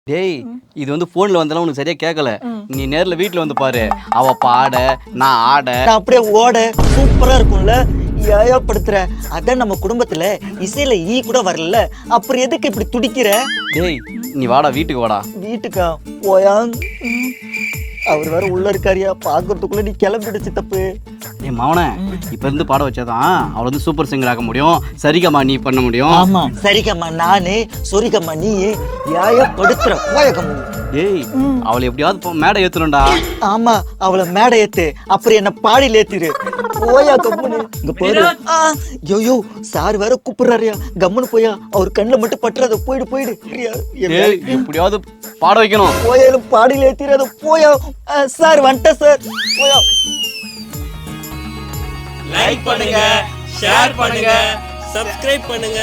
டேய் இது வந்து போன்ல வந்தாலும் உனக்கு சரியா கேட்கல. நீ நேர்ல வீட்டுல வந்து பாரு. அவ பாட நான் ஆட நான் அப்படியே ஓட சூப்பரா இருக்கும்ல. ஏயப்படுத்துற அதான் நம்ம குடும்பத்துல இசையில கூட வரல. அப்புறம் எதுக்கு இப்படி துடிக்கிற? டேய் நீ வாடா வீட்டுக்கு வாடா. வீட்டுக்கா போயா? அவர் வேற உள்ள இருக்காரியா, பாக்குறதுக்குள்ள நீ கிளம்பிடுச்சு தப்பு. ஏய் மாவனே இப்ப இருந்து பாட வச்சாதான் அவளை வந்து சூப்பர் சிங்கர் ஆக்க முடியும். சரிகமா நீ பண்ண முடியும். ஆமா சரிகம்மா நானு, சொரிகம்மா நீ. ஏயப்படுத்துற போயகம். டேய் அவளை எப்படியாவது மேடை ஏத்தணும்டா. ஆமா அவளை மேடை ஏத்து, அப்புறம் என்ன பாடியில் ஏத்திரு. போயா கம்முனு. இங்க போயிரு. ஐயோ சார் வேற கூப்பிடுறாருயா, கம்முனு போயா. அவர் கண்ணில் மட்டும் பட்டுறாத, போயிடு போயிடு. டேய் எப்படியாவது பாட வைக்கணும். போயாலும் பாடியில் ஏத்திராத போயா. சார் வந்துட்ட சார், போயா. லைக் பண்ணுங்க, ஷேர் பண்ணுங்க, சப்ஸ்கிரைப் பண்ணுங்க.